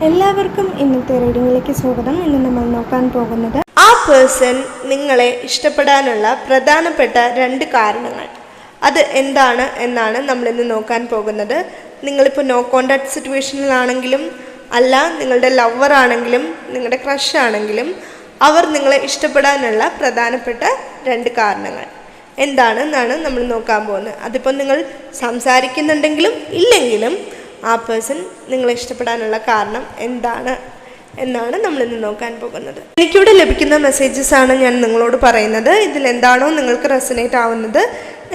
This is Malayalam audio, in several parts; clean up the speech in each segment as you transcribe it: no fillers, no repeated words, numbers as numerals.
എല്ലാവർക്കും ഇന്നത്തെ റീഡിങ്ങിലേക്ക് സ്വാഗതം. ഇന്ന് നമ്മൾ നോക്കാൻ പോകുന്നത് ആ പേഴ്സൺ നിങ്ങളെ ഇഷ്ടപ്പെടാനുള്ള പ്രധാനപ്പെട്ട 2 കാരണങ്ങൾ. അത് എന്താണ് എന്നാണ് നമ്മളിന്ന് നോക്കാൻ പോകുന്നത്. നിങ്ങളിപ്പോൾ നോ കോണ്ടാക്ട് സിറ്റുവേഷനിലാണെങ്കിലും അല്ല, നിങ്ങളുടെ ലവർ ആണെങ്കിലും നിങ്ങളുടെ ക്രഷ് ആണെങ്കിലും അവർ നിങ്ങളെ ഇഷ്ടപ്പെടാനുള്ള പ്രധാനപ്പെട്ട 2 കാരണങ്ങൾ എന്താണെന്നാണ് നമ്മൾ നോക്കാൻ പോകുന്നത്. അതിപ്പോൾ നിങ്ങൾ സംസാരിക്കുന്നുണ്ടെങ്കിലും ഇല്ലെങ്കിലും ആ പേഴ്സൺ നിങ്ങളെ ഇഷ്ടപ്പെടാനുള്ള കാരണം എന്താണ് എന്നാണ് നമ്മളിന്ന് നോക്കാൻ പോകുന്നത്. എനിക്കിവിടെ ലഭിക്കുന്ന മെസ്സേജസ് ആണ് ഞാൻ നിങ്ങളോട് പറയുന്നത്. ഇതിലെന്താണോ നിങ്ങൾക്ക് റെസനേറ്റ് ആവുന്നത്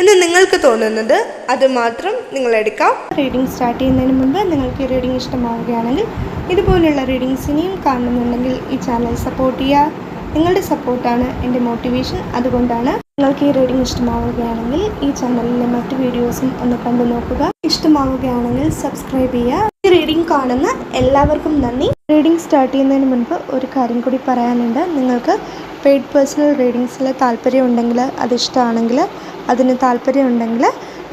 എന്ന് നിങ്ങൾക്ക് തോന്നുന്നത് അത് മാത്രം നിങ്ങൾ എടുക്കാം. റീഡിംഗ് സ്റ്റാർട്ട് ചെയ്യുന്നതിന് മുൻപ് നിങ്ങൾക്ക് ഈ റീഡിംഗ് ഇഷ്ടമാവുകയാണെങ്കിൽ ഇതുപോലുള്ള റീഡിങ്സ് ഇനിയും കാണുന്നുണ്ടെങ്കിൽ ഈ ചാനൽ സപ്പോർട്ട് ചെയ്യുക. നിങ്ങളുടെ സപ്പോർട്ടാണ് എൻ്റെ മോട്ടിവേഷൻ. അതുകൊണ്ടാണ് നിങ്ങൾക്ക് ഈ റീഡിംഗ് ഇഷ്ടമാവുകയാണെങ്കിൽ ഈ ചാനലിലെ മറ്റ് വീഡിയോസും ഒന്ന് കണ്ടു നോക്കുക. ഇഷ്ടമാവുകയാണെങ്കിൽ സബ്സ്ക്രൈബ് ചെയ്യുക. ഈ റീഡിംഗ് കാണുന്ന എല്ലാവർക്കും നന്ദി. റീഡിംഗ് സ്റ്റാർട്ട് ചെയ്യുന്നതിന് മുൻപ് ഒരു കാര്യം കൂടി പറയാനുണ്ട്. നിങ്ങൾക്ക് പെയ്ഡ് പേഴ്സണൽ റീഡിങ്സിൽ താല്പര്യമുണ്ടെങ്കിൽ, അതിഷ്ടമാണെങ്കിൽ, അതിന് താല്പര്യമുണ്ടെങ്കിൽ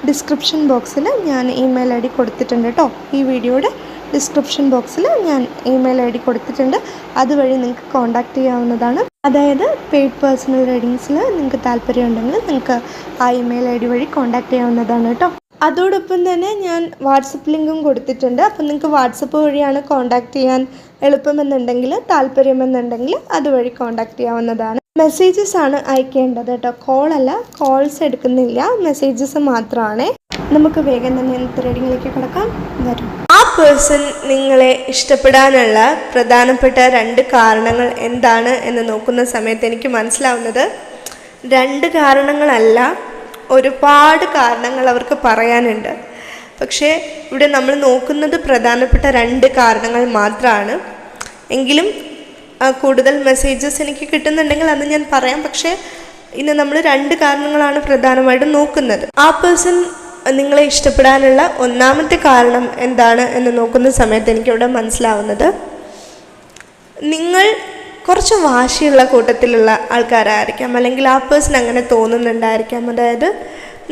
ഡിസ്ക്രിപ്ഷൻ ബോക്സിൽ ഞാൻ ഇമെയിൽ ID കൊടുത്തിട്ടുണ്ട് കേട്ടോ. ഈ വീഡിയോയുടെ ഡിസ്ക്രിപ്ഷൻ ബോക്സിൽ ഞാൻ ഇമെയിൽ ID കൊടുത്തിട്ടുണ്ട്. അതുവഴി നിങ്ങൾക്ക് കോൺടാക്റ്റ് ചെയ്യാവുന്നതാണ്. അതായത് പെയ്ഡ് പേഴ്സണൽ റീഡിങ്സിൽ നിങ്ങൾക്ക് താല്പര്യമുണ്ടെങ്കിൽ നിങ്ങൾക്ക് ആ ഇമെയിൽ ID വഴി കോൺടാക്റ്റ് ചെയ്യാവുന്നതാണ് കേട്ടോ. അതോടൊപ്പം തന്നെ ഞാൻ വാട്സപ്പ് ലിങ്കും കൊടുത്തിട്ടുണ്ട്. അപ്പം നിങ്ങൾക്ക് വാട്സപ്പ് വഴിയാണ് കോൺടാക്റ്റ് ചെയ്യാൻ എളുപ്പമെന്നുണ്ടെങ്കിൽ, താല്പര്യമെന്നുണ്ടെങ്കിൽ അതുവഴി കോൺടാക്റ്റ് ചെയ്യാവുന്നതാണ്. മെസ്സേജസ് ആണ് അയക്കേണ്ടത് കേട്ടോ, കോളല്ല. കോൾസ് എടുക്കുന്നില്ല, മെസ്സേജസ് മാത്രമാണ്. നമുക്ക് വേഗം തന്നെ ഇന്നത്തെ റീഡിങ്ങിലേക്ക് കിടക്കാം. വരും. ആ പേഴ്സൺ നിങ്ങളെ ഇഷ്ടപ്പെടാനുള്ള പ്രധാനപ്പെട്ട 2 കാരണങ്ങൾ എന്താണ് എന്ന് നോക്കുന്ന സമയത്ത് എനിക്ക് മനസ്സിലാവുന്നത് 2 കാരണങ്ങളല്ല, ഒരുപാട് കാരണങ്ങൾ അവർക്ക് പറയാനുണ്ട്. പക്ഷേ ഇവിടെ നമ്മൾ നോക്കുന്നത് പ്രധാനപ്പെട്ട 2 കാരണങ്ങൾ മാത്രമാണ്. എങ്കിലും കൂടുതൽ മെസ്സേജസ് എനിക്ക് കിട്ടുന്നുണ്ടെങ്കിൽ അത് ഞാൻ പറയാം. പക്ഷേ ഇന്ന് നമ്മൾ 2 കാരണങ്ങളാണ് പ്രധാനമായിട്ടും നോക്കുന്നത്. ആ പേഴ്സൺ നിങ്ങളെ ഇഷ്ടപ്പെടാനുള്ള ഒന്നാമത്തെ കാരണം എന്താണ് എന്ന് നോക്കുന്ന സമയത്ത് എനിക്കിവിടെ മനസ്സിലാവുന്നത്, നിങ്ങൾ കുറച്ച് വാശിയുള്ള കൂട്ടത്തിലുള്ള ആൾക്കാരായിരിക്കാം, അല്ലെങ്കിൽ ആ പേഴ്സൺ അങ്ങനെ തോന്നുന്നുണ്ടായിരിക്കാം. അതായത്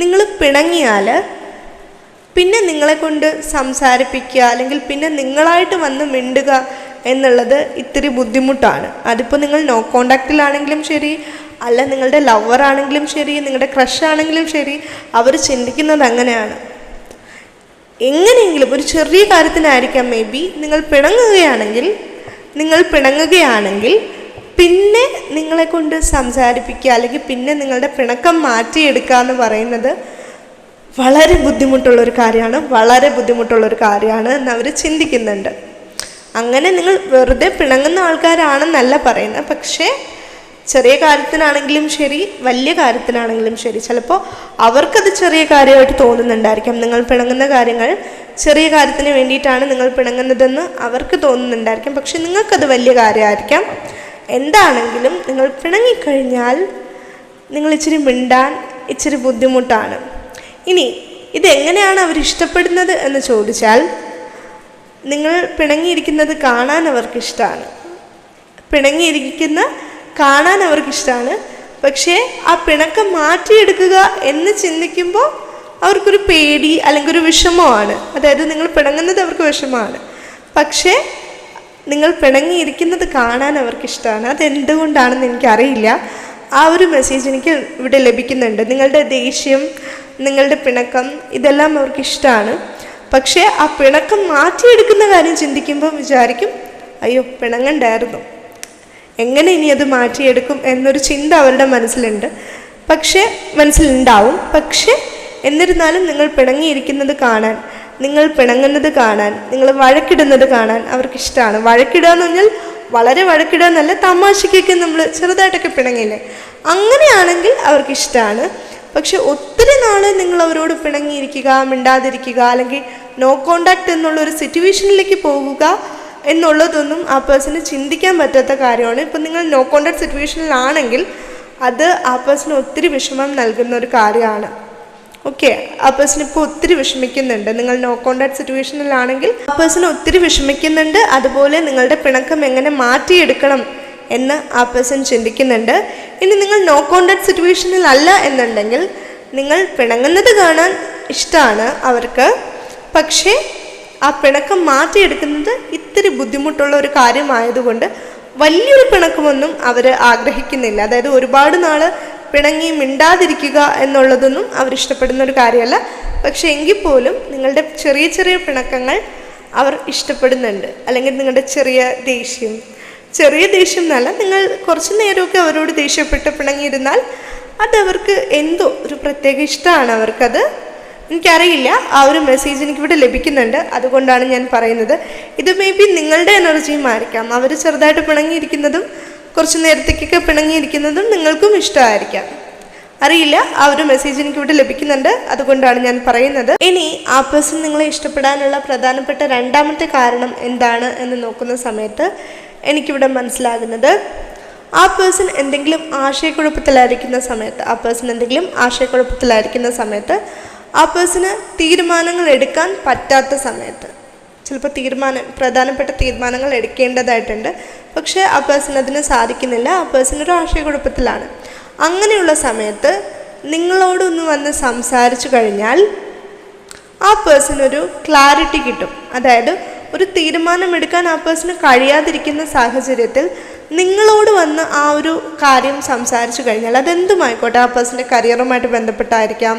നിങ്ങൾ പിണങ്ങിയാൽ പിന്നെ നിങ്ങളെ കൊണ്ട് സംസാരിപ്പിക്കുക, അല്ലെങ്കിൽ പിന്നെ നിങ്ങളായിട്ട് വന്ന് മിണ്ടുക എന്നുള്ളത് ഇത്തിരി ബുദ്ധിമുട്ടാണ്. അതിപ്പോൾ നിങ്ങൾ നോ കോണ്ടാക്റ്റിലാണെങ്കിലും ശരി, അല്ല നിങ്ങളുടെ ലവർ ആണെങ്കിലും ശരി, നിങ്ങളുടെ ക്രഷ് ആണെങ്കിലും ശരി, അവർ ചിന്തിക്കുന്നത് അങ്ങനെയാണ്. എങ്ങനെയെങ്കിലും ഒരു ചെറിയ കാര്യത്തിനായിരിക്കാം മേ ബി നിങ്ങൾ പിണങ്ങുകയാണെങ്കിൽ പിന്നെ നിങ്ങളെ കൊണ്ട് സംസാരിപ്പിക്കുക, അല്ലെങ്കിൽ പിന്നെ നിങ്ങളുടെ പിണക്കം മാറ്റിയെടുക്കുക എന്ന് പറയുന്നത് വളരെ ബുദ്ധിമുട്ടുള്ളൊരു കാര്യമാണ് എന്ന് അവർ ചിന്തിക്കുന്നുണ്ട്. അങ്ങനെ നിങ്ങൾ വെറുതെ പിണങ്ങുന്ന ആൾക്കാരാണെന്നല്ല പറയുന്നത്. പക്ഷേ ചെറിയ കാര്യത്തിനാണെങ്കിലും ശരി, വലിയ കാര്യത്തിനാണെങ്കിലും ശരി, ചിലപ്പോൾ അവർക്കത് ചെറിയ കാര്യമായിട്ട് തോന്നുന്നുണ്ടായിരിക്കാം. നിങ്ങൾ പിണങ്ങുന്ന കാര്യങ്ങൾ ചെറിയ കാര്യത്തിന് വേണ്ടിയിട്ടാണ് നിങ്ങൾ പിണങ്ങുന്നതെന്ന് അവർക്ക് തോന്നുന്നുണ്ടായിരിക്കാം. പക്ഷെ നിങ്ങൾക്കത് വലിയ കാര്യമായിരിക്കാം. എന്താണെങ്കിലും നിങ്ങൾ പിണങ്ങിക്കഴിഞ്ഞാൽ നിങ്ങൾ ഇച്ചിരി മിണ്ടാൻ ഇച്ചിരി ബുദ്ധിമുട്ടാണ്. ഇനി ഇതെങ്ങനെയാണ് അവരിഷ്ടപ്പെടുന്നത് എന്ന് ചോദിച്ചാൽ, നിങ്ങൾ പിണങ്ങിയിരിക്കുന്നത് കാണാൻ അവർക്കിഷ്ടമാണ്. പക്ഷേ ആ പിണക്കം മാറ്റിയെടുക്കുക എന്ന് ചിന്തിക്കുമ്പോൾ അവർക്കൊരു പേടി അല്ലെങ്കിൽ ഒരു വിഷമമാണ്. അതായത് നിങ്ങൾ പിണങ്ങുന്നത് അവർക്ക് വിഷമമാണ്, പക്ഷേ നിങ്ങൾ പിണങ്ങിയിരിക്കുന്നത് കാണാൻ അവർക്കിഷ്ടമാണ്. അതെന്തുകൊണ്ടാണെന്ന് എനിക്കറിയില്ല. ആ ഒരു മെസ്സേജ് എനിക്ക് ഇവിടെ ലഭിക്കുന്നുണ്ട്. നിങ്ങളുടെ ദേഷ്യം, നിങ്ങളുടെ പിണക്കം, ഇതെല്ലാം അവർക്കിഷ്ടമാണ്. പക്ഷേ ആ പിണക്കം മാറ്റിയെടുക്കുന്ന കാര്യം ചിന്തിക്കുമ്പോൾ വിചാരിക്കും, അയ്യോ പിണങ്ങണ്ടായിരുന്നു, എങ്ങനെ ഇനി അത് മാറ്റിയെടുക്കും എന്നൊരു ചിന്ത അവരുടെ മനസ്സിലുണ്ടാവും. പക്ഷേ എന്നിരുന്നാലും നിങ്ങൾ പിണങ്ങിയിരിക്കുന്നത് കാണാൻ, നിങ്ങൾ പിണങ്ങുന്നത് കാണാൻ, നിങ്ങൾ വഴക്കിടുന്നത് കാണാൻ അവർക്കിഷ്ടമാണ്. വഴക്കിടുക എന്ന് പറഞ്ഞാൽ വളരെ വഴക്കിടുക എന്നല്ല, തമാശയ്ക്കൊക്കെ നമ്മൾ ചെറുതായിട്ടൊക്കെ പിണങ്ങില്ലേ, അങ്ങനെയാണെങ്കിൽ അവർക്കിഷ്ടമാണ്. പക്ഷെ ഒത്തിരി നാൾ നിങ്ങൾ അവരോട് പിണങ്ങിയിരിക്കുക, മിണ്ടാതിരിക്കുക, അല്ലെങ്കിൽ നോ കോണ്ടാക്ട് എന്നുള്ളൊരു സിറ്റുവേഷനിലേക്ക് പോകുക എന്നുള്ളതൊന്നും ആ പേഴ്സണ് ചിന്തിക്കാൻ പറ്റാത്ത കാര്യമാണ്. ഇപ്പം നിങ്ങൾ നോ കോണ്ടാക്ട് സിറ്റുവേഷനിലാണെങ്കിൽ അത് ആ പേഴ്സണ് ഒത്തിരി വിഷമം നൽകുന്ന ഒരു കാര്യമാണ്. ഓക്കെ, ആ പേഴ്സൺ ഇപ്പോൾ ഒത്തിരി വിഷമിക്കുന്നുണ്ട്. നിങ്ങൾ നോ കോണ്ടാക്ട് സിറ്റുവേഷനിലാണെങ്കിൽ ആ പേഴ്സൺ ഒത്തിരി വിഷമിക്കുന്നുണ്ട്. അതുപോലെ നിങ്ങളുടെ പിണക്കം എങ്ങനെ മാറ്റിയെടുക്കണം എന്ന് ആ പേഴ്സൺ ചിന്തിക്കുന്നുണ്ട്. ഇനി നിങ്ങൾ നോ കോണ്ടാക്ട് സിറ്റുവേഷനിൽ അല്ല എന്നുണ്ടെങ്കിൽ നിങ്ങൾ പിണങ്ങുന്നത് കാണാൻ ഇഷ്ടമാണ് അവർക്ക്. പക്ഷേ ആ പിണക്കം മാറ്റിയെടുക്കുന്നത് ഇത്തിരി ബുദ്ധിമുട്ടുള്ള ഒരു കാര്യമായതുകൊണ്ട് വലിയൊരു പിണക്കമൊന്നും അവർ ആഗ്രഹിക്കുന്നില്ല. അതായത് ഒരുപാട് നാൾ പിണങ്ങി മിണ്ടാതിരിക്കുക എന്നുള്ളതൊന്നും അവരിഷ്ടപ്പെടുന്ന ഒരു കാര്യമല്ല. പക്ഷെ എങ്കിൽ പോലും നിങ്ങളുടെ ചെറിയ ചെറിയ പിണക്കങ്ങൾ അവർ ഇഷ്ടപ്പെടുന്നുണ്ട്. അല്ലെങ്കിൽ നിങ്ങളുടെ ചെറിയ ദേഷ്യം എന്നല്ല, നിങ്ങൾ കുറച്ച് നേരമൊക്കെ അവരോട് ദേഷ്യപ്പെട്ട് പിണങ്ങിയിരുന്നാൽ അതവർക്ക് എന്തോ ഒരു പ്രത്യേക ഇഷ്ടമാണ് അവർക്കത്. എനിക്കറിയില്ല, ആ ഒരു മെസ്സേജ് എനിക്കിവിടെ ലഭിക്കുന്നുണ്ട്, അതുകൊണ്ടാണ് ഞാൻ പറയുന്നത്. ഇത് മേ ബി നിങ്ങളുടെ എനർജിയും ആയിരിക്കാം. അവർ ചെറുതായിട്ട് പിണങ്ങിയിരിക്കുന്നതും കുറച്ച് നേരത്തേക്കൊക്കെ പിണങ്ങിയിരിക്കുന്നതും നിങ്ങൾക്കും ഇഷ്ടമായിരിക്കാം, അറിയില്ല. ആ ഒരു മെസ്സേജ് എനിക്കിവിടെ ലഭിക്കുന്നുണ്ട്, അതുകൊണ്ടാണ് ഞാൻ പറയുന്നത്. ഇനി ആ പേഴ്സൺ നിങ്ങളെ ഇഷ്ടപ്പെടാനുള്ള പ്രധാനപ്പെട്ട രണ്ടാമത്തെ കാരണം എന്താണ് എന്ന് നോക്കുന്ന സമയത്ത് എനിക്കിവിടെ മനസ്സിലാകുന്നത്, ആ പേഴ്സൺ എന്തെങ്കിലും ആശയക്കുഴപ്പത്തിലായിരിക്കുന്ന സമയത്ത് ആ പേഴ്സണ് തീരുമാനങ്ങൾ എടുക്കാൻ പറ്റാത്ത സമയത്ത്, ചിലപ്പോൾ പ്രധാനപ്പെട്ട തീരുമാനങ്ങൾ എടുക്കേണ്ടതായിട്ടുണ്ട്, പക്ഷേ ആ പേഴ്സൺ അതിന് സാധിക്കുന്നില്ല. ആ പേഴ്സൺ ഒരു ആശയക്കുഴപ്പത്തിലാണ്. അങ്ങനെയുള്ള സമയത്ത് നിങ്ങളോടൊന്ന് വന്ന് സംസാരിച്ചു കഴിഞ്ഞാൽ ആ പേഴ്സണൊരു ക്ലാരിറ്റി കിട്ടും. അതായത് ഒരു തീരുമാനമെടുക്കാൻ ആ പേഴ്സണ് കഴിയാതിരിക്കുന്ന സാഹചര്യത്തിൽ നിങ്ങളോട് വന്ന് ആ ഒരു കാര്യം സംസാരിച്ചു കഴിഞ്ഞാൽ, അതെന്തുമായിക്കോട്ടെ, ആ പേഴ്സൻ്റെ കരിയറുമായിട്ട് ബന്ധപ്പെട്ടായിരിക്കാം,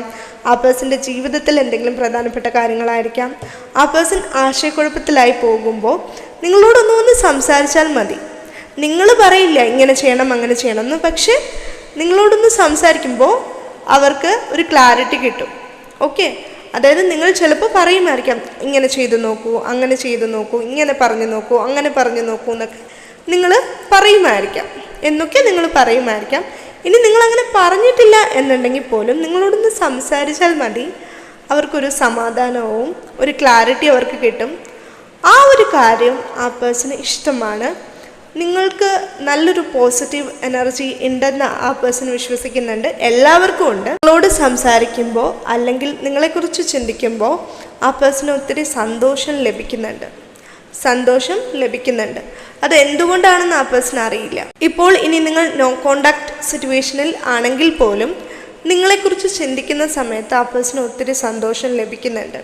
ആ പേഴ്സൻ്റെ ജീവിതത്തിൽ എന്തെങ്കിലും പ്രധാനപ്പെട്ട കാര്യങ്ങളായിരിക്കാം, ആ പേഴ്സൺ ആശയക്കുഴപ്പത്തിലായി പോകുമ്പോൾ നിങ്ങളോടൊന്ന് വന്ന് സംസാരിച്ചാൽ മതി. നിങ്ങൾ പറയില്ല ഇങ്ങനെ ചെയ്യണം അങ്ങനെ ചെയ്യണം എന്ന്, പക്ഷേ നിങ്ങളോടൊന്ന് സംസാരിക്കുമ്പോൾ അവർക്ക് ഒരു ക്ലാരിറ്റി കിട്ടും. ഓക്കെ, അതായത് നിങ്ങൾ ചിലപ്പോൾ പറയുമായിരിക്കാം, ഇങ്ങനെ ചെയ്തു നോക്കൂ, അങ്ങനെ ചെയ്തു നോക്കൂ, ഇങ്ങനെ പറഞ്ഞു നോക്കൂ, അങ്ങനെ പറഞ്ഞു നോക്കൂ എന്നൊക്കെ നിങ്ങൾ പറയുമായിരിക്കാം. ഇനി നിങ്ങളങ്ങനെ പറഞ്ഞിട്ടില്ല എന്നുണ്ടെങ്കിൽ പോലും നിങ്ങളോടൊന്ന് സംസാരിച്ചാൽ മതി. അവർക്കൊരു സമാധാനവും ഒരു ക്ലാരിറ്റി അവർക്ക് കിട്ടും. ആ ഒരു കാര്യം ആ പേഴ്സണ് ഇഷ്ടമാണ്. നിങ്ങൾക്ക് നല്ലൊരു പോസിറ്റീവ് എനർജി ഉണ്ടെന്ന് ആ പേഴ്സൺ വിശ്വസിക്കുന്നുണ്ട്. എല്ലാവർക്കും ഉണ്ട്. നിങ്ങളോട് സംസാരിക്കുമ്പോൾ അല്ലെങ്കിൽ നിങ്ങളെക്കുറിച്ച് ചിന്തിക്കുമ്പോൾ ആ പേഴ്സണ് ഒത്തിരി സന്തോഷം ലഭിക്കുന്നുണ്ട്. അത് എന്തുകൊണ്ടാണെന്ന് ആ പേഴ്സൺ അറിയില്ല. ഇപ്പോൾ ഇനി നിങ്ങൾ നോ കോണ്ടാക്ട് സിറ്റുവേഷനിൽ ആണെങ്കിൽ പോലും നിങ്ങളെക്കുറിച്ച് ചിന്തിക്കുന്ന സമയത്ത് ആ പേഴ്സണ് ഒത്തിരി സന്തോഷം ലഭിക്കുന്നുണ്ട്.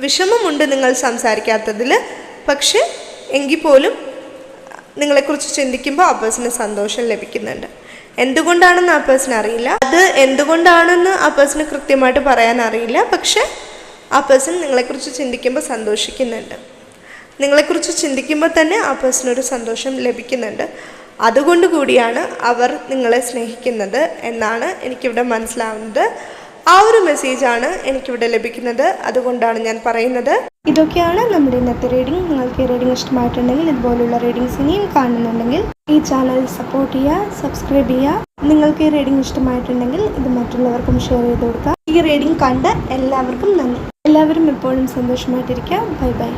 വിഷമമുണ്ട് നിങ്ങൾ സംസാരിക്കാത്തതിൽ, പക്ഷേ എങ്കിൽ പോലും നിങ്ങളെക്കുറിച്ച് ചിന്തിക്കുമ്പോൾ ആ പേഴ്സണ് സന്തോഷം ലഭിക്കുന്നുണ്ട്. എന്തുകൊണ്ടാണെന്ന് ആ പേഴ്സൺ അറിയില്ല. അത് എന്തുകൊണ്ടാണെന്ന് ആ പേഴ്സണ് കൃത്യമായിട്ട് പറയാൻ അറിയില്ല. പക്ഷേ ആ പേഴ്സൺ നിങ്ങളെക്കുറിച്ച് ചിന്തിക്കുമ്പോൾ സന്തോഷിക്കുന്നുണ്ട്. നിങ്ങളെക്കുറിച്ച് ചിന്തിക്കുമ്പോൾ തന്നെ ആ പേഴ്സണൊരു സന്തോഷം ലഭിക്കുന്നുണ്ട്. അതുകൊണ്ട് കൂടിയാണ് അവർ നിങ്ങളെ സ്നേഹിക്കുന്നത് എന്നാണ് എനിക്കിവിടെ മനസ്സിലാവുന്നത്. ആ ഒരു മെസ്സേജാണ് എനിക്കിവിടെ ലഭിക്കുന്നത്. അതുകൊണ്ടാണ് ഞാൻ പറയുന്നത്. ഇതൊക്കെയാണ് നമ്മുടെ ഇന്നത്തെ റീഡിംഗ്. നിങ്ങൾക്ക് ഈ റീഡിംഗ് ഇഷ്ടമായിട്ടുണ്ടെങ്കിൽ, ഇതുപോലുള്ള റീഡിങ്സ് ഇനിയും കാണുന്നുണ്ടെങ്കിൽ ഈ ചാനൽ സപ്പോർട്ട് ചെയ്യുക, സബ്സ്ക്രൈബ് ചെയ്യുക. നിങ്ങൾക്ക് ഈ റീഡിംഗ് ഇഷ്ടമായിട്ടുണ്ടെങ്കിൽ ഇത് മറ്റുള്ളവർക്കും ഷെയർ ചെയ്ത് കൊടുക്കുക. ഈ റീഡിംഗ് കണ്ട എല്ലാവർക്കും നന്ദി. എല്ലാവരും എപ്പോഴും സന്തോഷമായിട്ടിരിക്കുക. Bye bye.